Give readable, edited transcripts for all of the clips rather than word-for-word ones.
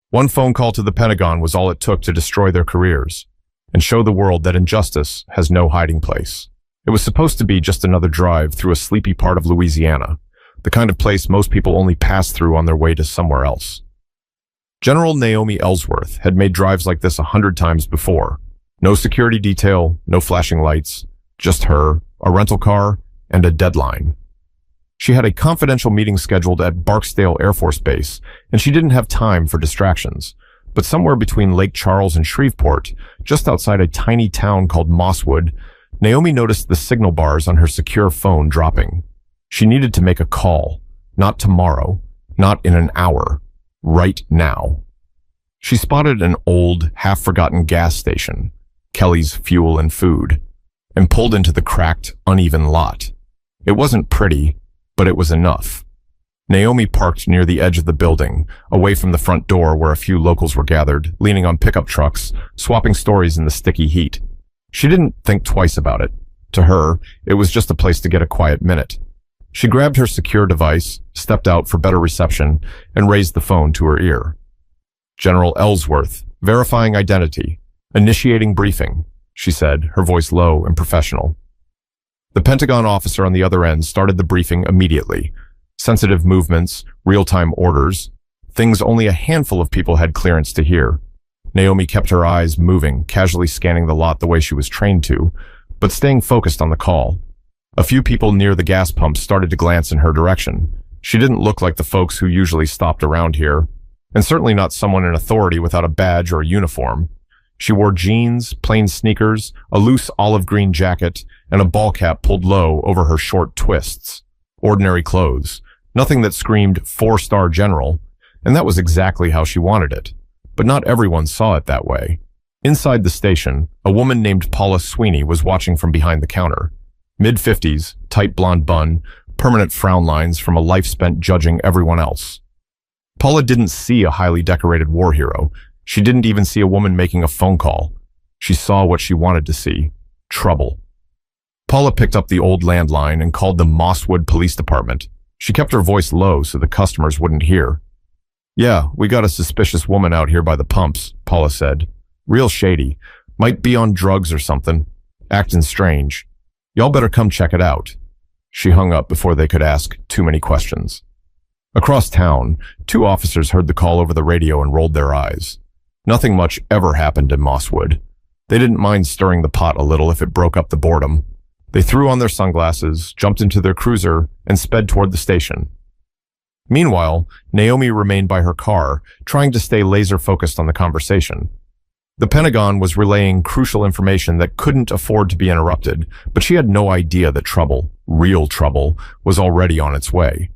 One phone call to the Pentagon was all it took to destroy their careers and show the world that injustice has no hiding place. It was supposed to be just another drive through a sleepy part of Louisiana, the kind of place most people only pass through on their way to somewhere else. General Naomi Ellsworth had made drives like this 100 times before. No security detail, no flashing lights, just her, a rental car, and a deadline. She had a confidential meeting scheduled at Barksdale Air Force Base, and she didn't have time for distractions. But somewhere between Lake Charles and Shreveport, just outside a tiny town called Mosswood, Naomi noticed the signal bars on her secure phone dropping. She needed to make a call, not tomorrow, not in an hour, right now. She spotted an old, half-forgotten gas station, Kelly's Fuel and Food, and pulled into the cracked, uneven lot. It wasn't pretty, but it was enough. Naomi parked near the edge of the building, away from the front door where a few locals were gathered, leaning on pickup trucks, swapping stories in the sticky heat. She didn't think twice about it. To her, it was just a place to get a quiet minute. She grabbed her secure device, stepped out for better reception, and raised the phone to her ear. General Ellsworth, verifying identity, initiating briefing, she said, her voice low and professional. The Pentagon officer on the other end started the briefing immediately. Sensitive movements, real-time orders, things only a handful of people had clearance to hear. Naomi kept her eyes moving, casually scanning the lot the way she was trained to, but staying focused on the call. A few people near the gas pump started to glance in her direction. She didn't look like the folks who usually stopped around here, and certainly not someone in authority without a badge or a uniform. She wore jeans, plain sneakers, a loose olive green jacket, and a ball cap pulled low over her short twists. Ordinary clothes. Nothing that screamed four-star general, and that was exactly how she wanted it. But not everyone saw it that way. Inside the station, a woman named Paula Sweeney was watching from behind the counter. Mid-50s, tight blonde bun, permanent frown lines from a life spent judging everyone else. Paula didn't see a highly decorated war hero. She didn't even see a woman making a phone call. She saw what she wanted to see. Trouble. Paula picked up the old landline and called the Mosswood Police Department. She kept her voice low so the customers wouldn't hear. "Yeah, we got a suspicious woman out here by the pumps," Paula said. "Real shady. Might be on drugs or something. Acting strange. Y'all better come check it out." She hung up before they could ask too many questions. Across town, two officers heard the call over the radio and rolled their eyes. Nothing much ever happened in Mosswood. They didn't mind stirring the pot a little if it broke up the boredom. They threw on their sunglasses, jumped into their cruiser, and sped toward the station. Meanwhile, Naomi remained by her car, trying to stay laser-focused on the conversation. The Pentagon was relaying crucial information that couldn't afford to be interrupted, but she had no idea that trouble, real trouble, was already on its way.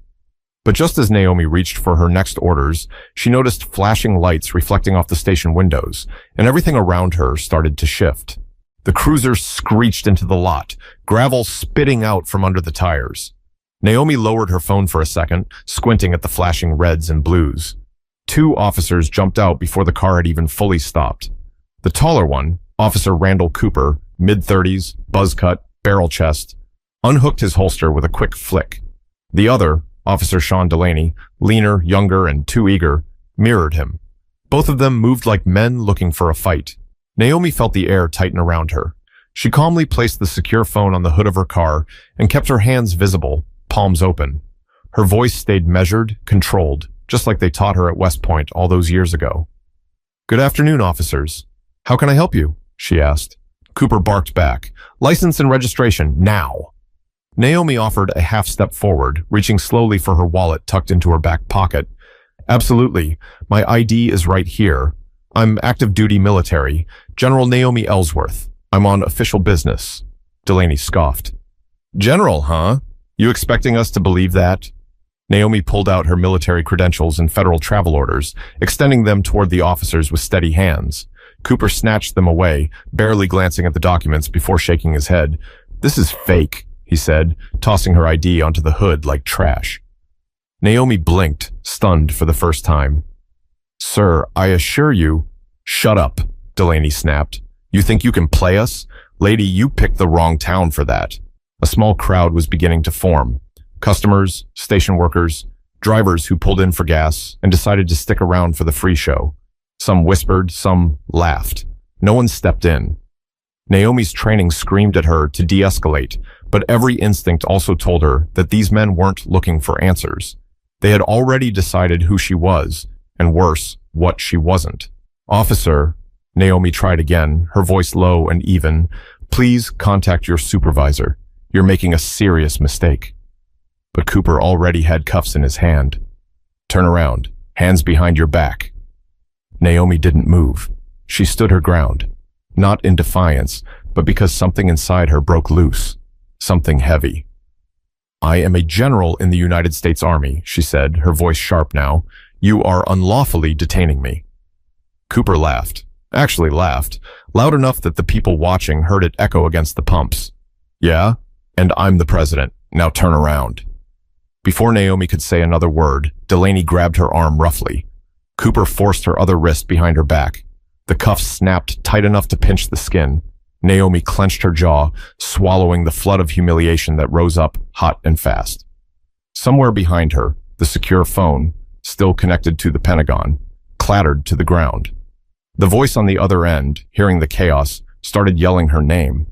But just as Naomi reached for her next orders, she noticed flashing lights reflecting off the station windows, and everything around her started to shift. The cruiser screeched into the lot, gravel spitting out from under the tires. Naomi lowered her phone for a second, squinting at the flashing reds and blues. Two officers jumped out before the car had even fully stopped. The taller one, Officer Randall Cooper, mid-30s, buzz cut, barrel chest, unhooked his holster with a quick flick. The other, Officer Sean Delaney, leaner, younger, and too eager, mirrored him. Both of them moved like men looking for a fight. Naomi felt the air tighten around her. She calmly placed the secure phone on the hood of her car and kept her hands visible, palms open. Her voice stayed measured, controlled, just like they taught her at West Point all those years ago. "Good afternoon, officers. How can I help you?" she asked. Cooper barked back. "License and registration, now." Naomi offered a half step forward, reaching slowly for her wallet tucked into her back pocket. "Absolutely. My ID is right here. I'm active duty military, General Naomi Ellsworth. I'm on official business." Delaney scoffed. "General, huh? You expecting us to believe that?" Naomi pulled out her military credentials and federal travel orders, extending them toward the officers with steady hands. Cooper snatched them away, barely glancing at the documents before shaking his head. "This is fake," he said, tossing her ID onto the hood like trash. Naomi blinked, stunned for the first time. "Sir, I assure you—" "Shut up," Delaney snapped. "You think you can play us? Lady, you picked the wrong town for that." A small crowd was beginning to form. Customers, station workers, drivers who pulled in for gas and decided to stick around for the free show. Some whispered, some laughed. No one stepped in. Naomi's training screamed at her to de-escalate, but every instinct also told her that these men weren't looking for answers. They had already decided who she was, and worse, what she wasn't. "Officer," Naomi tried again, her voice low and even, "please contact your supervisor. You're making a serious mistake." But Cooper already had cuffs in his hand. "Turn around. Hands behind your back." Naomi didn't move. She stood her ground. Not in defiance, but because something inside her broke loose. Something heavy. "I am a general in the United States Army," she said, her voice sharp now. "You are unlawfully detaining me." Cooper laughed. Actually laughed, loud enough that the people watching heard it echo against the pumps. "Yeah? And I'm the president. Now turn around." Before Naomi could say another word, Delaney grabbed her arm roughly. Cooper forced her other wrist behind her back. The cuffs snapped tight enough to pinch the skin. Naomi clenched her jaw, swallowing the flood of humiliation that rose up hot and fast. Somewhere behind her, the secure phone, still connected to the Pentagon, clattered to the ground. The voice on the other end, hearing the chaos, started yelling her name.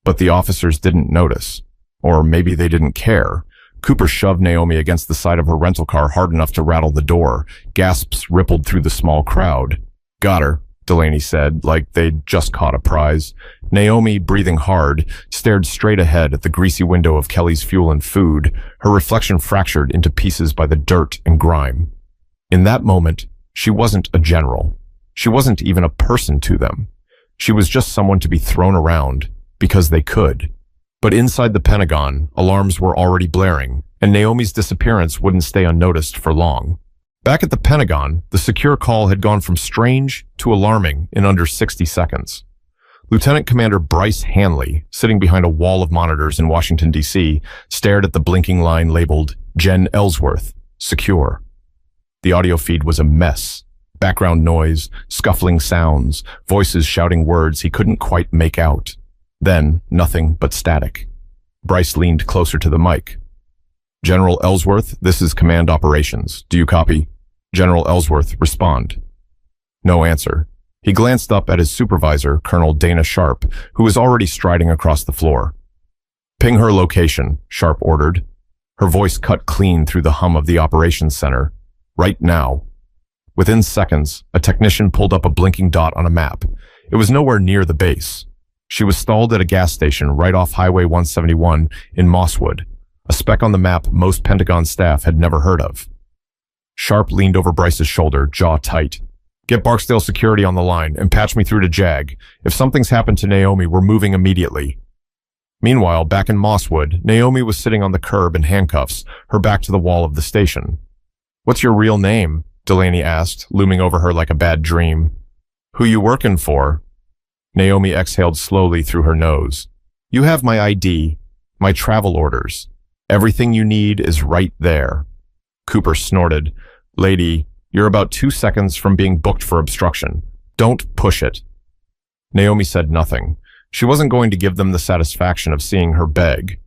But the officers didn't notice. Or maybe they didn't care. Cooper shoved Naomi against the side of her rental car hard enough to rattle the door. Gasps rippled through the small crowd. "Got her," Delaney said, like they'd just caught a prize. Naomi, breathing hard, stared straight ahead at the greasy window of Kelly's Fuel and Food, her reflection fractured into pieces by the dirt and grime. In that moment, she wasn't a general. She wasn't even a person to them. She was just someone to be thrown around, because they could. But inside the Pentagon, alarms were already blaring, and Naomi's disappearance wouldn't stay unnoticed for long. Back at the Pentagon, the secure call had gone from strange to alarming in under 60 seconds. Lieutenant Commander Bryce Hanley, sitting behind a wall of monitors in Washington, D.C., stared at the blinking line labeled Jen Ellsworth, secure. The audio feed was a mess. Background noise, scuffling sounds, voices shouting words he couldn't quite make out. Then, nothing but static. Bryce leaned closer to the mic. "General Ellsworth, this is Command Operations. Do you copy?" General Ellsworth, respond. No answer. He glanced up at his supervisor, Colonel Dana Sharp, who was already striding across the floor. "Ping her location," Sharp ordered. Her voice cut clean through the hum of the operations center. "Right now." Within seconds, a technician pulled up a blinking dot on a map. It was nowhere near the base. She was stalled at a gas station right off Highway 171 in Mosswood, a speck on the map most Pentagon staff had never heard of. Sharp leaned over Bryce's shoulder, jaw tight. "Get Barksdale Security on the line and patch me through to JAG. If something's happened to Naomi, we're moving immediately." Meanwhile, back in Mosswood, Naomi was sitting on the curb in handcuffs, her back to the wall of the station. "What's your real name?" Delaney asked, looming over her like a bad dream. "Who you working for?" Naomi exhaled slowly through her nose. "You have my ID, my travel orders. Everything you need is right there." Cooper snorted. "Lady, you're about 2 seconds from being booked for obstruction. Don't push it." Naomi said nothing. She wasn't going to give them the satisfaction of seeing her beg.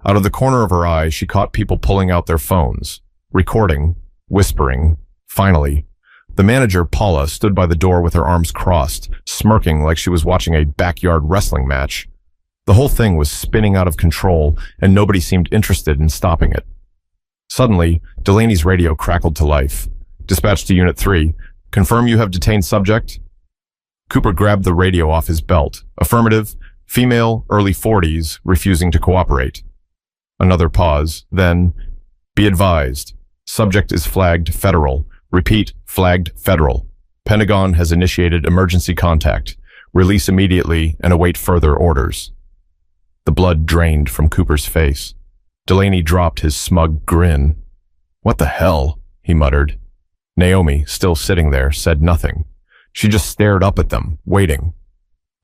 Out of the corner of her eye, she caught people pulling out their phones, recording, whispering. Finally, the manager, Paula, stood by the door with her arms crossed, smirking like she was watching a backyard wrestling match. The whole thing was spinning out of control, and nobody seemed interested in stopping it. Suddenly, Delaney's radio crackled to life. "Dispatch to Unit 3. Confirm you have detained subject?" Cooper grabbed the radio off his belt. "Affirmative. Female, early 40s, refusing to cooperate." Another pause. Then, "Be advised. Subject is flagged federal. Repeat, flagged federal. Pentagon has initiated emergency contact. Release immediately and await further orders." The blood drained from Cooper's face. Delaney dropped his smug grin. "What the hell?" he muttered. Naomi, still sitting there, said nothing. She just stared up at them, waiting.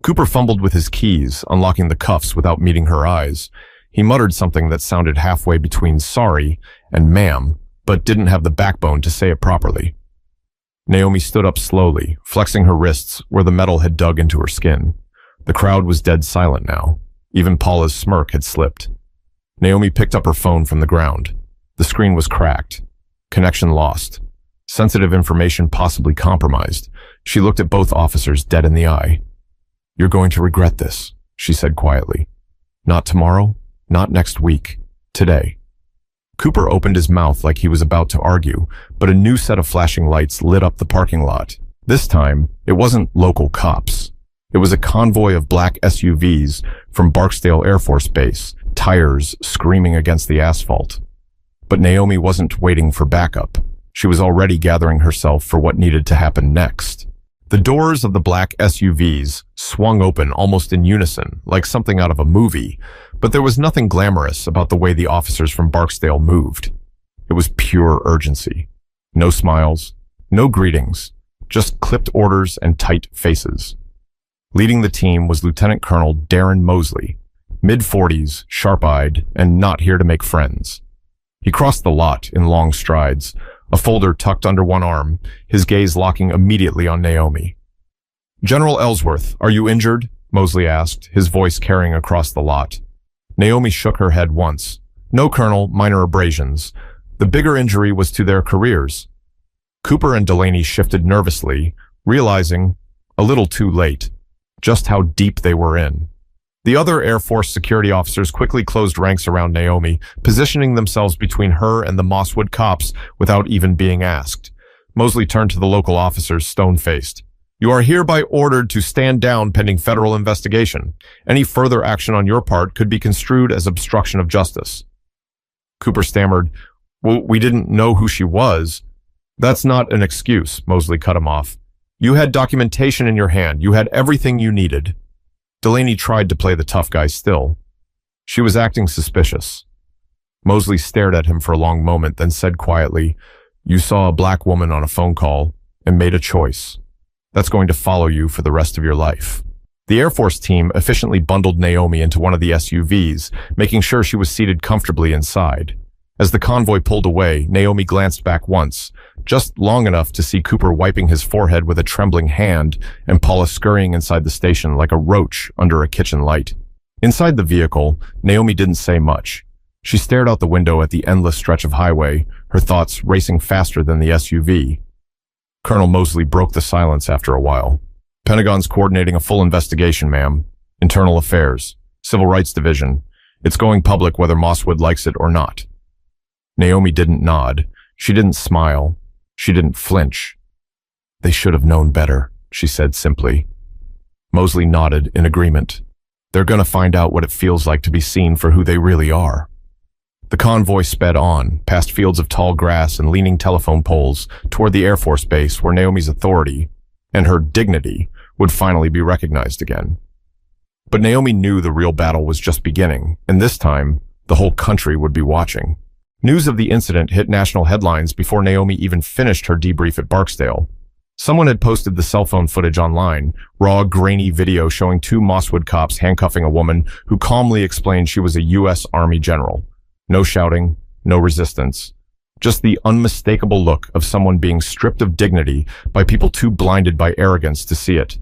Cooper fumbled with his keys, unlocking the cuffs without meeting her eyes. He muttered something that sounded halfway between sorry and ma'am, but didn't have the backbone to say it properly. Naomi stood up slowly, flexing her wrists where the metal had dug into her skin. The crowd was dead silent now. Even Paula's smirk had slipped. Naomi picked up her phone from the ground. The screen was cracked. Connection lost. Sensitive information possibly compromised. She looked at both officers dead in the eye. "You're going to regret this," she said quietly. "Not tomorrow, not next week, today." Cooper opened his mouth like he was about to argue, but a new set of flashing lights lit up the parking lot. This time, it wasn't local cops. It was a convoy of black SUVs from Barksdale Air Force Base, tires screaming against the asphalt. But Naomi wasn't waiting for backup. She was already gathering herself for what needed to happen next. The doors of the black SUVs swung open almost in unison, like something out of a movie, but there was nothing glamorous about the way the officers from Barksdale moved. It was pure urgency. No smiles, no greetings, just clipped orders and tight faces. Leading the team was Lieutenant Colonel Darren Mosley, mid-40s, sharp-eyed, and not here to make friends. He crossed the lot in long strides, a folder tucked under one arm, his gaze locking immediately on Naomi. "General Ellsworth, are you injured?" Mosley asked, his voice carrying across the lot. Naomi shook her head once. "No, Colonel, minor abrasions. The bigger injury was to their careers." Cooper and Delaney shifted nervously, realizing, a little too late, just how deep they were in. The other Air Force security officers quickly closed ranks around Naomi, positioning themselves between her and the Mosswood cops without even being asked. Mosley turned to the local officers, stone-faced. "You are hereby ordered to stand down pending federal investigation. Any further action on your part could be construed as obstruction of justice." Cooper stammered, "Well, we didn't know who she was." "That's not an excuse," Mosley cut him off. "You had documentation in your hand. You had everything you needed." Delaney tried to play the tough guy still. She was acting suspicious. Mosley stared at him for a long moment, then said quietly, "You saw a black woman on a phone call and made a choice. That's going to follow you for the rest of your life." The Air Force team efficiently bundled Naomi into one of the SUVs, making sure she was seated comfortably inside. As the convoy pulled away, Naomi glanced back once, just long enough to see Cooper wiping his forehead with a trembling hand and Paula scurrying inside the station like a roach under a kitchen light. Inside the vehicle, Naomi didn't say much. She stared out the window at the endless stretch of highway, her thoughts racing faster than the SUV. Colonel Mosley broke the silence after a while. "Pentagon's coordinating a full investigation, ma'am. Internal Affairs, Civil Rights Division. It's going public whether Mosswood likes it or not." Naomi didn't nod. She didn't smile. She didn't flinch. "They should have known better," she said simply. Mosley nodded in agreement. "They're going to find out what it feels like to be seen for who they really are." The convoy sped on, past fields of tall grass and leaning telephone poles, toward the Air Force Base where Naomi's authority, and her dignity, would finally be recognized again. But Naomi knew the real battle was just beginning, and this time, the whole country would be watching. News of the incident hit national headlines before Naomi even finished her debrief at Barksdale. Someone had posted the cell phone footage online, raw, grainy video showing two Mosswood cops handcuffing a woman who calmly explained she was a U.S. Army general. No shouting, no resistance. Just the unmistakable look of someone being stripped of dignity by people too blinded by arrogance to see it.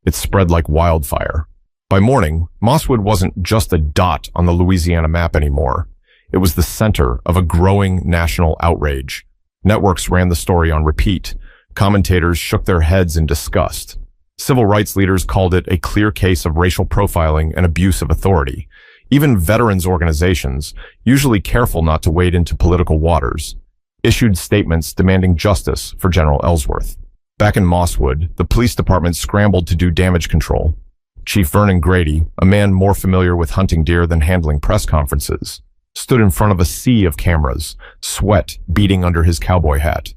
It spread like wildfire. By morning, Mosswood wasn't just a dot on the Louisiana map anymore. It was the center of a growing national outrage. Networks ran the story on repeat. Commentators shook their heads in disgust. Civil rights leaders called it a clear case of racial profiling and abuse of authority. Even veterans organizations, usually careful not to wade into political waters, issued statements demanding justice for General Ellsworth. Back in Mosswood, the police department scrambled to do damage control. Chief Vernon Grady, a man more familiar with hunting deer than handling press conferences, stood in front of a sea of cameras, sweat beading under his cowboy hat.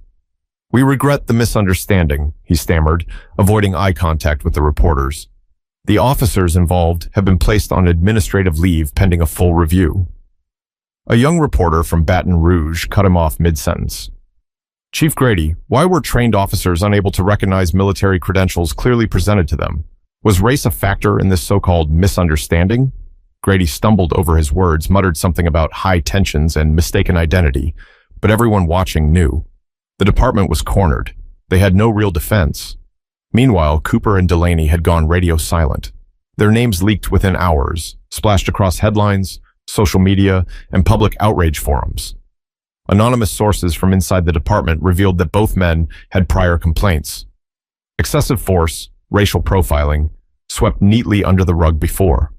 "We regret the misunderstanding," he stammered, avoiding eye contact with the reporters. "The officers involved have been placed on administrative leave pending a full review." A young reporter from Baton Rouge cut him off mid-sentence. "Chief Grady, why were trained officers unable to recognize military credentials clearly presented to them? Was race a factor in this so-called misunderstanding?" Grady stumbled over his words, muttered something about high tensions and mistaken identity, but everyone watching knew. The department was cornered. They had no real defense. Meanwhile, Cooper and Delaney had gone radio silent. Their names leaked within hours, splashed across headlines, social media, and public outrage forums. Anonymous sources from inside the department revealed that both men had prior complaints. Excessive force, racial profiling, swept neatly under the rug before.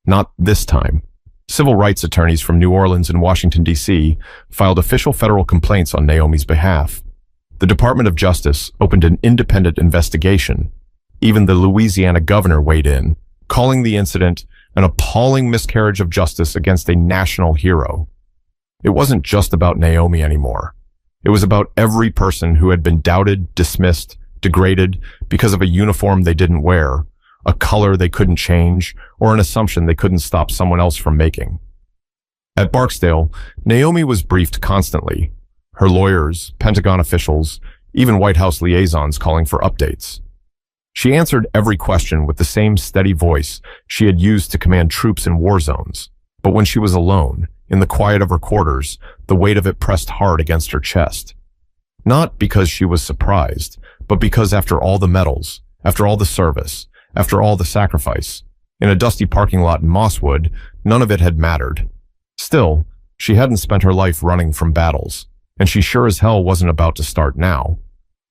Not this time. Civil rights attorneys from New Orleans and Washington, D.C. filed official federal complaints on Naomi's behalf. The Department of Justice opened an independent investigation. Even the Louisiana governor weighed in, calling the incident an appalling miscarriage of justice against a national hero. It wasn't just about Naomi anymore. It was about every person who had been doubted, dismissed, degraded because of a uniform they didn't wear, a color they couldn't change, or an assumption they couldn't stop someone else from making. At Barksdale, Naomi was briefed constantly. Her lawyers, Pentagon officials, even White House liaisons calling for updates. She answered every question with the same steady voice she had used to command troops in war zones. But when she was alone, in the quiet of her quarters, the weight of it pressed hard against her chest. Not because she was surprised, but because after all the medals, after all the service, after all the sacrifice, in a dusty parking lot in Mosswood, none of it had mattered. Still, she hadn't spent her life running from battles, and she sure as hell wasn't about to start now.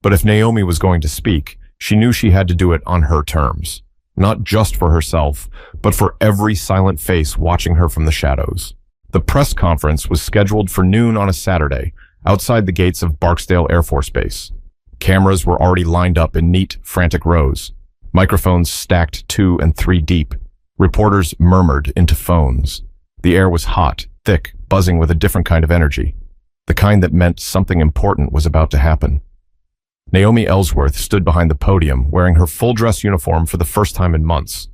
But if Naomi was going to speak, she knew she had to do it on her terms, not just for herself, but for every silent face watching her from the shadows. The press conference was scheduled for noon on a Saturday, outside the gates of Barksdale Air Force Base. Cameras were already lined up in neat, frantic rows. Microphones stacked 2 and 3 deep. Reporters murmured into phones. The air was hot, thick, buzzing with a different kind of energy. The kind that meant something important was about to happen. Naomi Ellsworth stood behind the podium, wearing her full-dress uniform for the first time in months.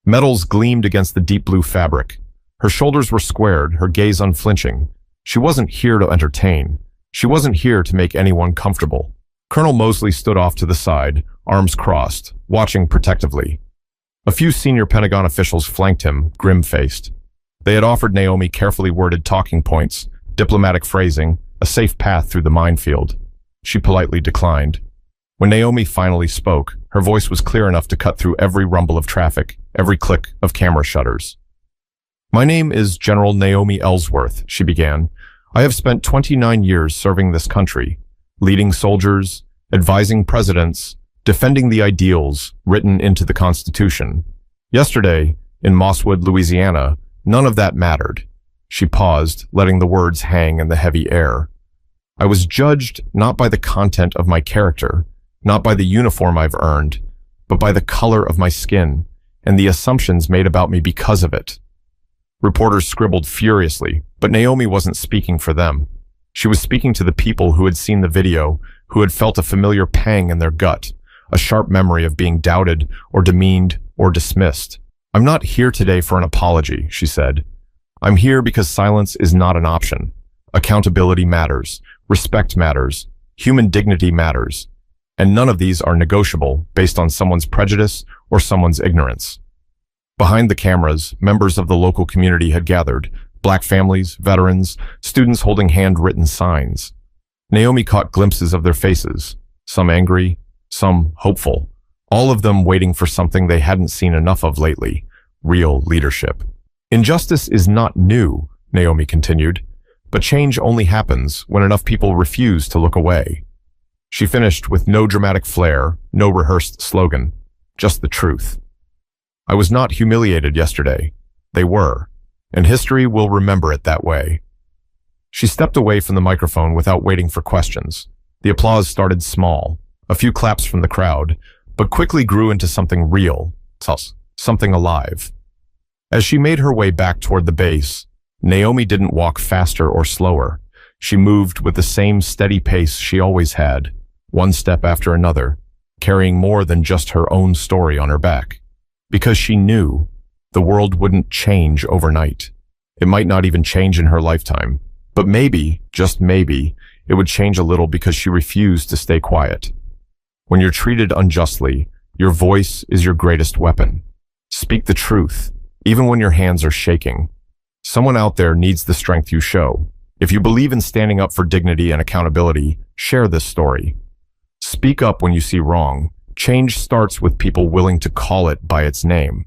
Medals gleamed against the deep blue fabric. Her shoulders were squared, her gaze unflinching. She wasn't here to entertain. She wasn't here to make anyone comfortable. Colonel Mosley stood off to the side, arms crossed, watching protectively. A few senior Pentagon officials flanked him, grim-faced. They had offered Naomi carefully worded talking points, diplomatic phrasing, a safe path through the minefield. She politely declined. When Naomi finally spoke, her voice was clear enough to cut through every rumble of traffic, every click of camera shutters. "My name is General Naomi Ellsworth," she began. "I have spent 29 years serving this country, leading soldiers, advising presidents, defending the ideals written into the Constitution. Yesterday, in Mosswood, Louisiana, none of that mattered." She paused, letting the words hang in the heavy air. "I was judged not by the content of my character, not by the uniform I've earned, but by the color of my skin and the assumptions made about me because of it." Reporters scribbled furiously, but Naomi wasn't speaking for them. She was speaking to the people who had seen the video, who had felt a familiar pang in their gut, a sharp memory of being doubted or demeaned or dismissed. "I'm not here today for an apology," she said. "I'm here because silence is not an option. Accountability matters, respect matters, human dignity matters, and none of these are negotiable based on someone's prejudice or someone's ignorance." Behind the cameras, members of the local community had gathered, Black families, veterans, students holding handwritten signs. Naomi caught glimpses of their faces, some angry, some hopeful, all of them waiting for something they hadn't seen enough of lately: real leadership. "Injustice is not new," Naomi continued, "but change only happens when enough people refuse to look away." She finished with no dramatic flair, no rehearsed slogan, just the truth. "I was not humiliated yesterday. They were, and history will remember it that way." She stepped away from the microphone without waiting for questions. The applause started small, a few claps from the crowd, but quickly grew into something real, something alive. As she made her way back toward the base, Naomi didn't walk faster or slower. She moved with the same steady pace she always had, one step after another, carrying more than just her own story on her back. Because she knew the world wouldn't change overnight. It might not even change in her lifetime, but maybe, just maybe, it would change a little because she refused to stay quiet. When you're treated unjustly, your voice is your greatest weapon. Speak the truth, even when your hands are shaking. Someone out there needs the strength you show. If you believe in standing up for dignity and accountability, share this story. Speak up when you see wrong. Change starts with people willing to call it by its name.